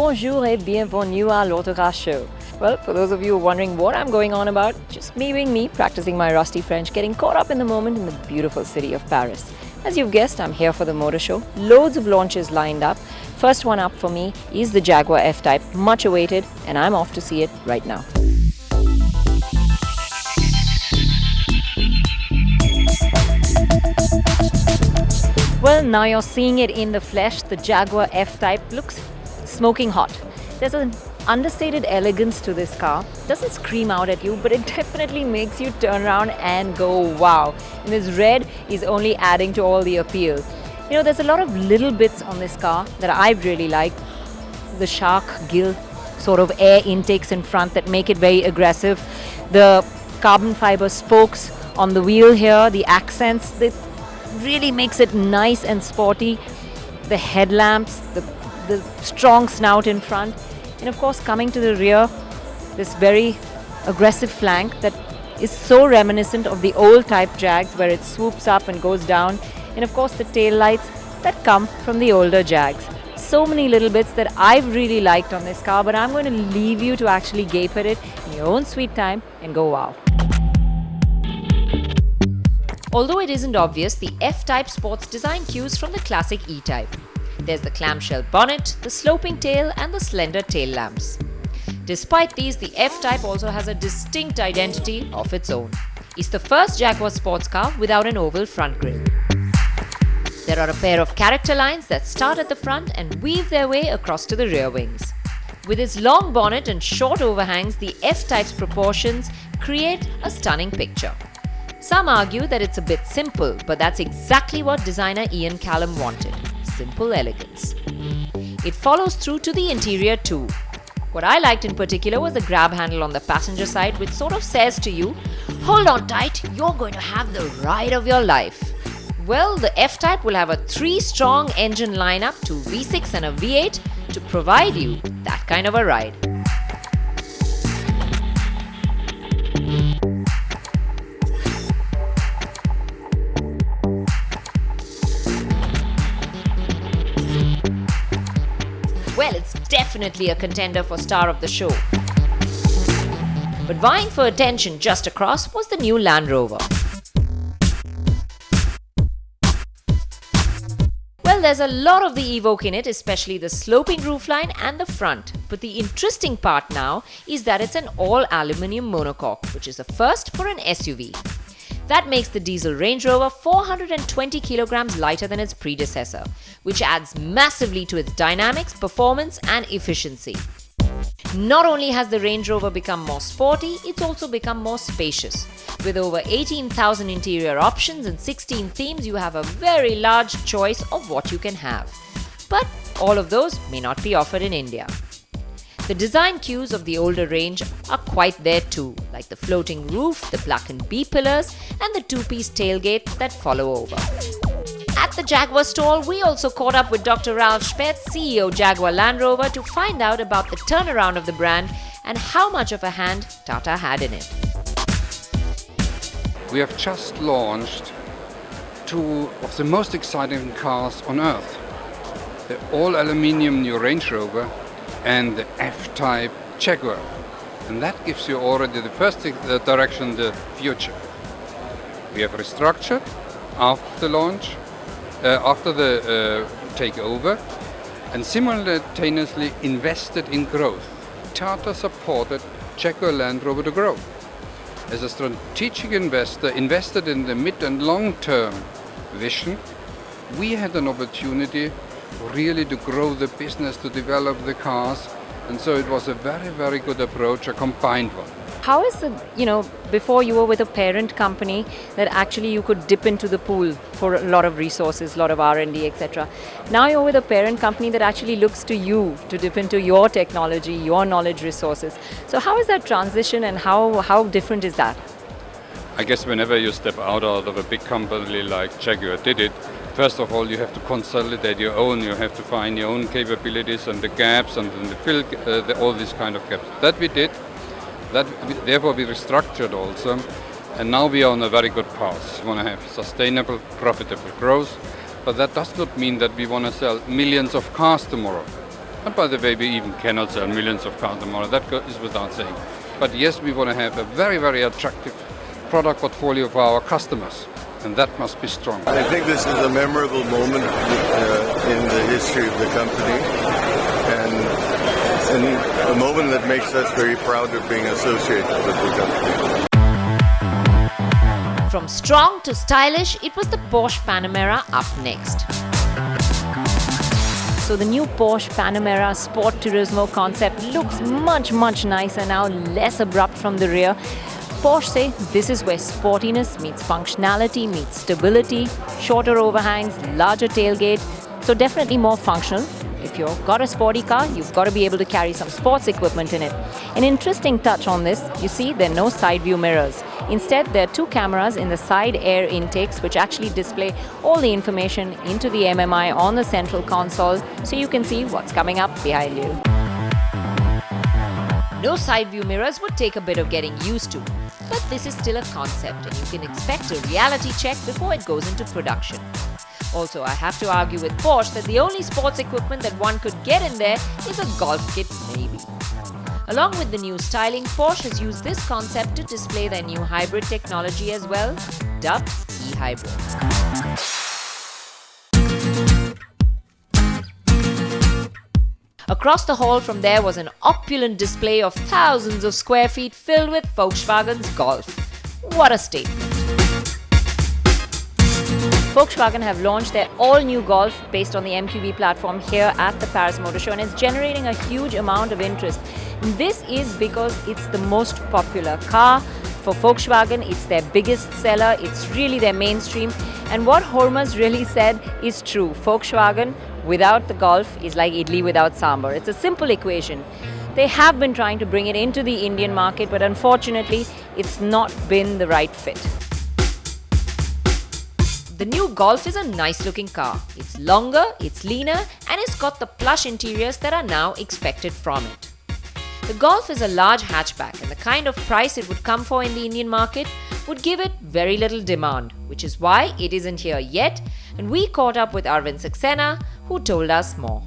Bonjour et bienvenue à l'Autocar show. Well, for those of you wondering what I'm going on about, just me being me, practicing my rusty French, getting caught up in the moment in the beautiful city of Paris. As you've guessed, I'm here for the motor show. Loads of launches lined up. First one up for me is the Jaguar F-Type, much awaited, and I'm off to see it right now. Well, now you're seeing it in the flesh. The Jaguar F-Type looks smoking hot. There's an understated elegance to this car. Doesn't scream out at you, but it definitely makes you turn around and go wow. And this red is only adding to all the appeal. You know, there's a lot of little bits on this car that I really like. The shark gill sort of air intakes in front that make it very aggressive. The carbon fiber spokes on the wheel here, the accents, that really makes it nice and sporty. The headlamps, the strong snout in front. And of course, coming to the rear, this very aggressive flank that is so reminiscent of the old type Jags where it swoops up and goes down. And of course, the tail lights that come from the older Jags. So many little bits that I've really liked on this car, but I'm going to leave you to actually gape at it in your own sweet time and go wow. Although it isn't obvious, the F-Type sports design cues from the classic E-Type. There's the clamshell bonnet, the sloping tail and the slender tail lamps. Despite these, the F-Type also has a distinct identity of its own. It's the first Jaguar sports car without an oval front grille. There are a pair of character lines that start at the front and weave their way across to the rear wings. With its long bonnet and short overhangs, the F-Type's proportions create a stunning picture. Some argue that it's a bit simple, but that's exactly what designer Ian Callum wanted. Simple elegance. It follows through to the interior too. What I liked in particular was the grab handle on the passenger side, which sort of says to you, hold on tight, you're going to have the ride of your life. Well, the F-Type will have a 3-strong engine lineup, 2 V6 and a V8 to provide you that kind of a ride. Well, it's definitely a contender for star of the show. But vying for attention just across was the new Land Rover. Well, there's a lot of the Evoque in it, especially the sloping roofline and the front. But the interesting part now is that it's an all-aluminium monocoque, which is a first for an SUV. That makes the diesel Range Rover 420 kilograms lighter than its predecessor, which adds massively to its dynamics, performance and efficiency. Not only has the Range Rover become more sporty, it's also become more spacious. With over 18,000 interior options and 16 themes, you have a very large choice of what you can have. But all of those may not be offered in India. The design cues of the older range are quite there too, like the floating roof, the blackened B-pillars and the 2-piece tailgate that follow over. At the Jaguar stall, we also caught up with Dr. RALF, CEO Jaguar Land Rover, to find out about the turnaround of the brand and how much of a hand Tata had in it. We have just launched 2 of the most exciting cars on earth. The all-aluminium new Range Rover and the F-Type Jaguar. And that gives you already the first direction, the future. We have restructured after the launch, after the takeover, and simultaneously invested in growth. Tata supported Jaguar Land Rover to grow. As a strategic investor invested in the mid and long-term vision, we had an opportunity really to grow the business, to develop the cars, and so it was a very, very good approach, a combined one. How is it, before you were with a parent company that actually you could dip into the pool for a lot of resources, a lot of R&D, etc. Now you're with a parent company that actually looks to you to dip into your technology, your knowledge resources. So how is that transition and how different is that? I guess whenever you step out of a big company like Jaguar did it, first of all you have to consolidate your own, you have to find your own capabilities and the gaps and the fill all these kind of gaps. That we did. Therefore we restructured also, and now we are on a very good path. We want to have sustainable, profitable growth, but that does not mean that we want to sell millions of cars tomorrow. And by the way, we even cannot sell millions of cars tomorrow. That is without saying. But yes, we want to have a very, very attractive product portfolio for our customers. And that must be strong. I think this is a memorable moment in the history of the company. And a moment that makes us very proud of being associated with the company. From strong to stylish, it was the Porsche Panamera up next. So the new Porsche Panamera Sport Turismo concept looks much nicer now, less abrupt from the rear. Porsche say this is where sportiness meets functionality, meets stability, shorter overhangs, larger tailgate, so definitely more functional. If you've got a sporty car, you've got to be able to carry some sports equipment in it. An interesting touch on this, you see there are no side view mirrors. Instead, there are two cameras in the side air intakes which actually display all the information into the MMI on the central console so you can see what's coming up behind you. No side view mirrors would take a bit of getting used to, but this is still a concept and you can expect a reality check before it goes into production. Also, I have to argue with Porsche that the only sports equipment that one could get in there is a golf kit maybe. Along with the new styling, Porsche has used this concept to display their new hybrid technology as well, dubbed e-hybrid. Across the hall from there was an opulent display of thousands of square feet filled with Volkswagen's Golf. What a statement! Volkswagen have launched their all-new Golf based on the MQB platform here at the Paris Motor Show and it's generating a huge amount of interest. This is because it's the most popular car for Volkswagen, it's their biggest seller, it's really their mainstream, and what Hormuz really said is true. Volkswagen without the Golf is like idli without sambar. It's a simple equation. They have been trying to bring it into the Indian market, but unfortunately, it's not been the right fit. The new Golf is a nice looking car. It's longer, it's leaner, and it's got the plush interiors that are now expected from it. The Golf is a large hatchback and the kind of price it would come for in the Indian market would give it very little demand, which is why it isn't here yet, and we caught up with ARVIND SAXENA, who told us more.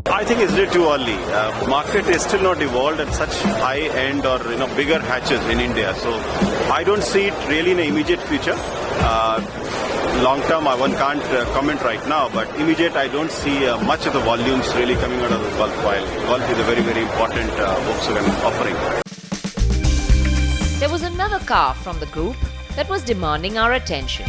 I think it's a little too early. Market is still not evolved at such high end or bigger hatches in India. So I don't see it really in the immediate future. Long term, one can't comment right now, but immediate, I don't see much of the volumes really coming out of the Golf, while Golf is a very, very important Volkswagen offering. There was another car from the group that was demanding our attention.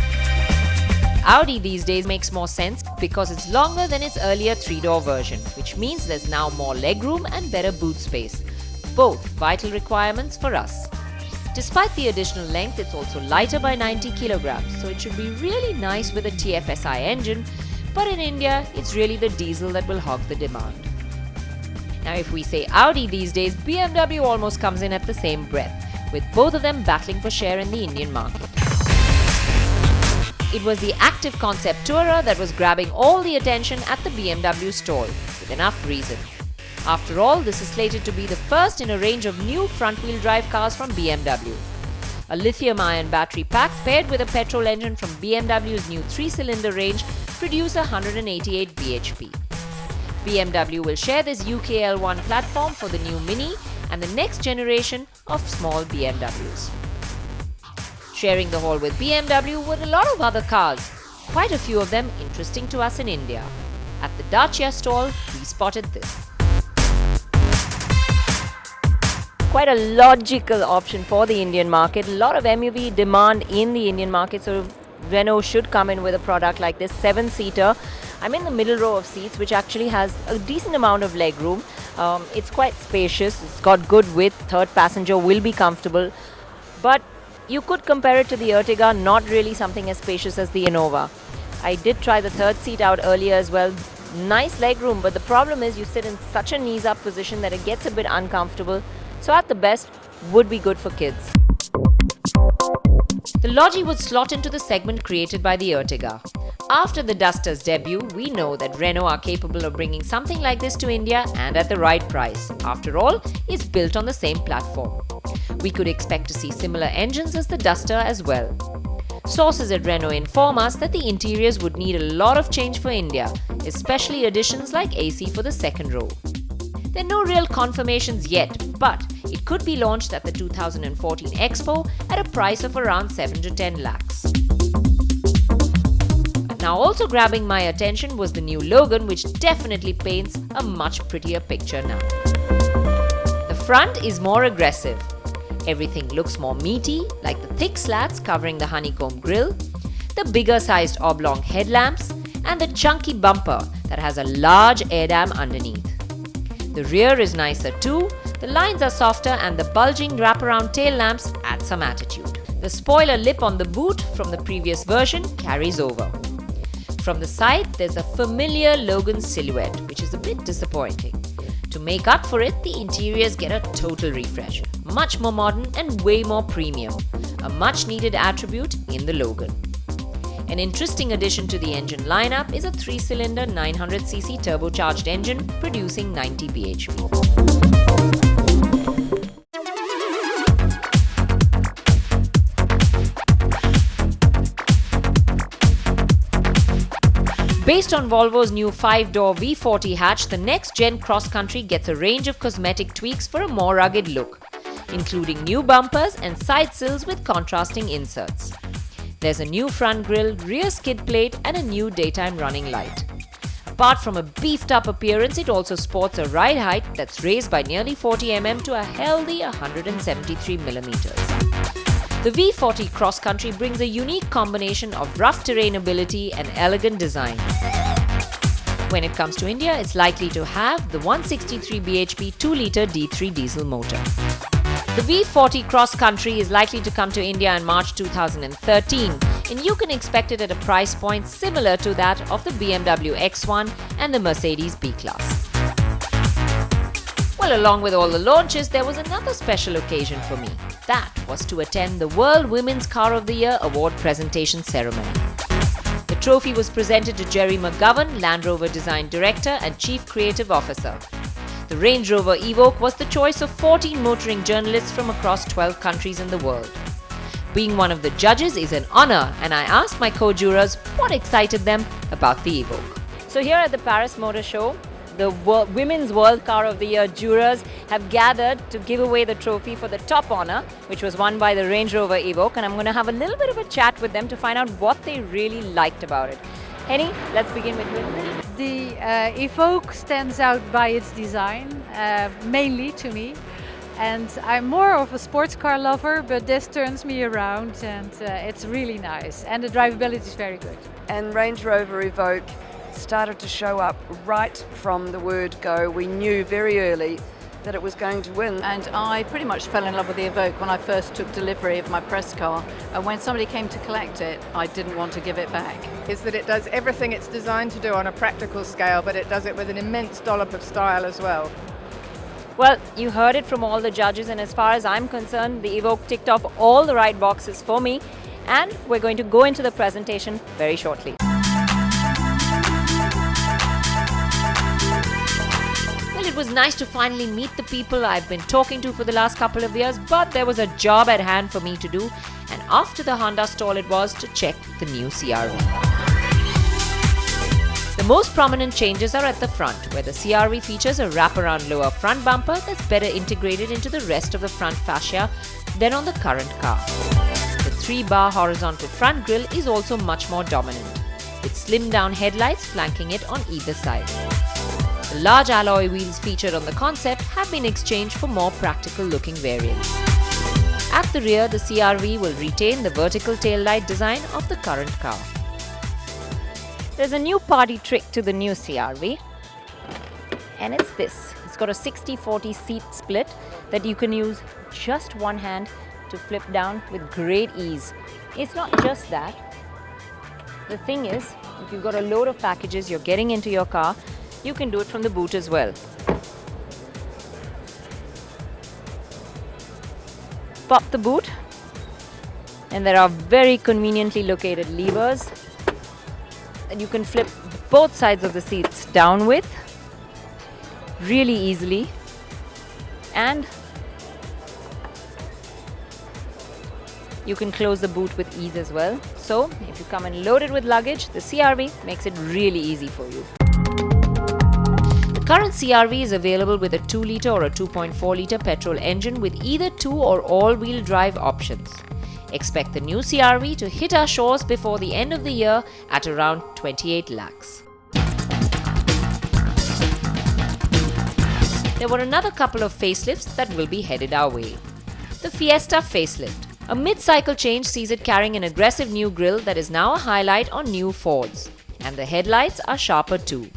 Audi these days makes more sense because it's longer than its earlier 3-door version, which means there's now more legroom and better boot space, both vital requirements for us. Despite the additional length, it's also lighter by 90 kilograms, so it should be really nice with a TFSI engine, but in India, it's really the diesel that will hog the demand. Now if we say Audi these days, BMW almost comes in at the same breath, with both of them battling for share in the Indian market. It was the active concept Tourer that was grabbing all the attention at the BMW stall, with enough reason. After all, this is slated to be the first in a range of new front-wheel drive cars from BMW. A lithium-ion battery pack paired with a petrol engine from BMW's new 3-cylinder range produce 188 bhp. BMW will share this UK L1 platform for the new Mini and the next generation of small BMWs. Sharing the hall with BMW were a lot of other cars, quite a few of them interesting to us in India. At the Dacia stall, we spotted this. Quite a logical option for the Indian market. A lot of MUV demand in the Indian market, so Renault should come in with a product like this, 7-seater. I'm in the middle row of seats, which actually has a decent amount of leg room. It's quite spacious, it's got good width, third passenger will be comfortable, but you could compare it to the Ertiga, not really something as spacious as the Innova. I did try the third seat out earlier as well. Nice leg room, but the problem is you sit in such a knees up position that it gets a bit uncomfortable. So at the best, would be good for kids. The LOGGY would slot into the segment created by the Ertiga. After the Duster's debut, we know that Renault are capable of bringing something like this to India and at the right price. After all, it's built on the same platform. We could expect to see similar engines as the Duster as well. Sources at Renault inform us that the interiors would need a lot of change for India, especially additions like AC for the second row. There are no real confirmations yet, but it could be launched at the 2014 Expo at a price of around 7 to 10 lakhs. Now also grabbing my attention was the new Logan, which definitely paints a much prettier picture now. The front is more aggressive. Everything looks more meaty, like the thick slats covering the honeycomb grille, the bigger sized oblong headlamps, and the chunky bumper that has a large air dam underneath. The rear is nicer too, the lines are softer and the bulging wraparound tail lamps add some attitude. The spoiler lip on the boot from the previous version carries over. From the side, there's a familiar Logan silhouette, which is a bit disappointing. To make up for it, the interiors get a total refresh. Much more modern and way more premium. A much needed attribute in the Logan. An interesting addition to the engine lineup is a 3-cylinder 900cc turbocharged engine producing 90 bhp. Based on Volvo's new 5-door V40 hatch, the next-gen cross-country gets a range of cosmetic tweaks for a more rugged look, including new bumpers and side sills with contrasting inserts. There's a new front grille, rear skid plate and a new daytime running light. Apart from a beefed-up appearance, it also sports a ride height that's raised by nearly 40 mm to a healthy 173 mm. The V40 Cross Country brings a unique combination of rough terrain ability and elegant design. When it comes to India, it's likely to have the 163 bhp 2-litre D3 diesel motor. The V40 Cross Country is likely to come to India in March 2013, and you can expect it at a price point similar to that of the BMW X1 and the Mercedes B-Class. Well, along with all the launches, there was another special occasion for me. That was to attend the World Women's Car of the Year award presentation ceremony. The trophy was presented to Jerry McGovern, Land Rover Design Director and Chief Creative Officer. The Range Rover Evoque was the choice of 14 motoring journalists from across 12 countries in the world. Being one of the judges is an honor, and I asked my co-jurors what excited them about the Evoque. So here at the Paris Motor Show, the Women's World Car of the Year jurors have gathered to give away the trophy for the top honor, which was won by the Range Rover Evoque, and I'm going to have a little bit of a chat with them to find out what they really liked about it. Henny, let's begin with you. The Evoque stands out by its design, mainly to me. And I'm more of a sports car lover, but this turns me around and it's really nice. And the drivability is very good. And Range Rover Evoque started to show up right from the word go. We knew very early that it was going to win. And I pretty much fell in love with the Evoque when I first took delivery of my press car. And when somebody came to collect it, I didn't want to give it back. Is that it does everything it's designed to do on a practical scale, but it does it with an immense dollop of style as well. Well, you heard it from all the judges, and as far as I'm concerned, the Evoque ticked off all the right boxes for me, and we're going to go into the presentation very shortly. Well, it was nice to finally meet the people I've been talking to for the last couple of years, but there was a job at hand for me to do, and after the Honda stall it was to check the new CR-V. The most prominent changes are at the front, where the CR-V features a wraparound lower front bumper that's better integrated into the rest of the front fascia than on the current car. The 3-bar horizontal front grille is also much more dominant, with slimmed-down headlights flanking it on either side. The large alloy wheels featured on the concept have been exchanged for more practical-looking variants. At the rear, the CR-V will retain the vertical taillight design of the current car. There's a new party trick to the new CR-V, and it's this. It's got a 60-40 seat split that you can use just one hand to flip down with great ease. It's not just that. The thing is, if you've got a load of packages you're getting into your car, you can do it from the boot as well. Pop the boot, and there are very conveniently located levers that you can flip both sides of the seats down with really easily, and you can close the boot with ease as well. So if you come in loaded with luggage, the CR-V makes it really easy for you. current CR-V is available with a 2-litre or a 2.4-litre petrol engine with either 2 or all-wheel drive options. Expect the new CR-V to hit our shores before the end of the year at around 28 lakhs. There were another couple of facelifts that will be headed our way. The Fiesta facelift. A mid-cycle change sees it carrying an aggressive new grille that is now a highlight on new Fords. And the headlights are sharper too.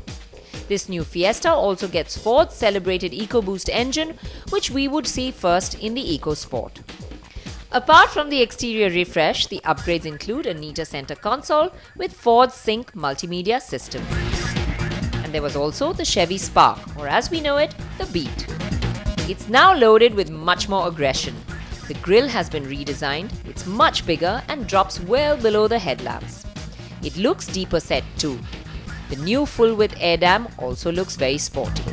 This new Fiesta also gets Ford's celebrated EcoBoost engine, which we would see first in the EcoSport. Apart from the exterior refresh, the upgrades include a neater center console with Ford's Sync multimedia system. And there was also the Chevy Spark, or as we know it, the Beat. It's now loaded with much more aggression. The grille has been redesigned, it's much bigger and drops well below the headlamps. It looks deeper set too. The new full-width air dam also looks very sporty.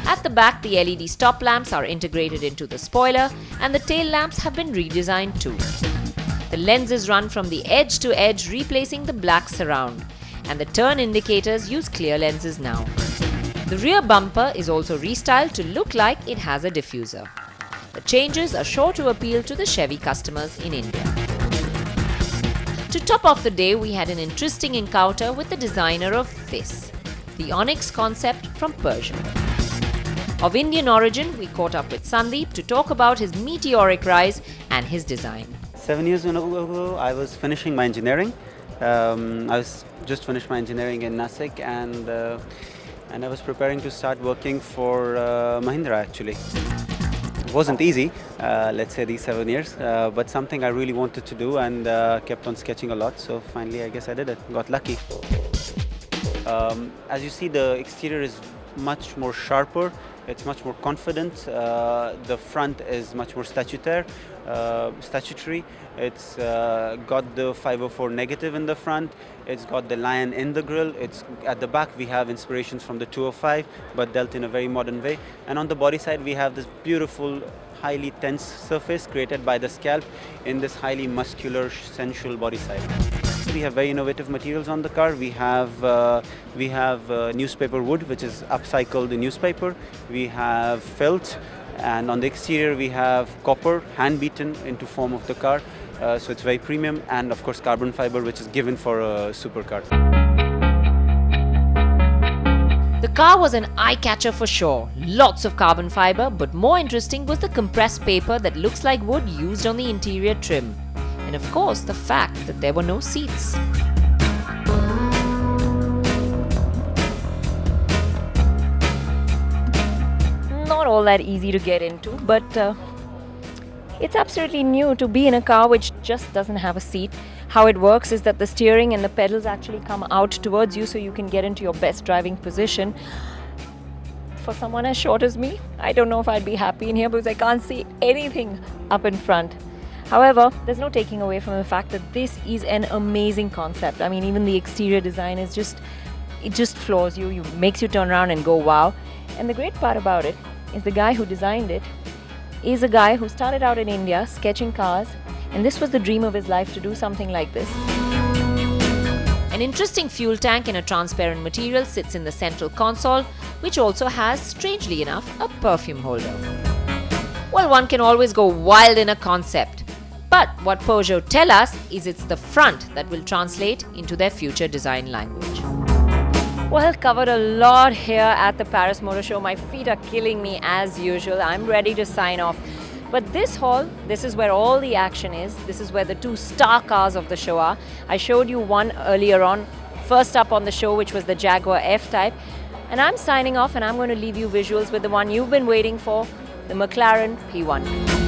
At the back, the LED stop lamps are integrated into the spoiler and the tail lamps have been redesigned too. The lenses run from the edge to edge, replacing the black surround, and the turn indicators use clear lenses now. The rear bumper is also restyled to look like it has a diffuser. The changes are sure to appeal to the Chevy customers in India. To top off the day, we had an interesting encounter with the designer of this, the Onyx concept from Peugeot. Of Indian origin, we caught up with Sandeep to talk about his meteoric rise and his design. 7 years ago, I was finishing my engineering. I was just finished my engineering in Nasik, and I was preparing to start working for Mahindra actually. It wasn't easy, let's say these 7 years, but something I really wanted to do and kept on sketching a lot, so finally I guess I did it, got lucky. As you see, the exterior is much more sharper, it's much more confident, the front is much more statutory, it's got the 504 negative in the front, it's got the lion in the grille, it's at the back we have inspirations from the 205 but dealt in a very modern way, and on the body side we have this beautiful highly tense surface created by the scalp in this highly muscular sensual body side. We have very innovative materials on the car. We have newspaper wood, which is upcycled newspaper. We have felt, and on the exterior we have copper hand beaten into form of the car. So it's very premium, and of course carbon fiber, which is given for a supercar. The car was an eye-catcher for sure. Lots of carbon fiber, but more interesting was the compressed paper that looks like wood used on the interior trim. And of course, the fact that there were no seats. Not all that easy to get into, but it's absolutely new to be in a car which just doesn't have a seat. How it works is that the steering and the pedals actually come out towards you so you can get into your best driving position. For someone as short as me, I don't know if I'd be happy in here because I can't see anything up in front. However, there's no taking away from the fact that this is an amazing concept. I mean, even the exterior design is it just floors you, makes you turn around and go wow. And the great part about it is the guy who designed it is a guy who started out in India sketching cars, and this was the dream of his life to do something like this. An interesting fuel tank in a transparent material sits in the central console, which also has, strangely enough, a perfume holder. Well, one can always go wild in a concept. But what Peugeot tell us is it's the front that will translate into their future design language. Well, covered a lot here at the Paris Motor Show. My feet are killing me as usual. I'm ready to sign off. But this hall, this is where all the action is. This is where the two star cars of the show are. I showed you one earlier on, first up on the show, which was the Jaguar F-Type. And I'm signing off, and I'm going to leave you visuals with the one you've been waiting for, the McLaren P1.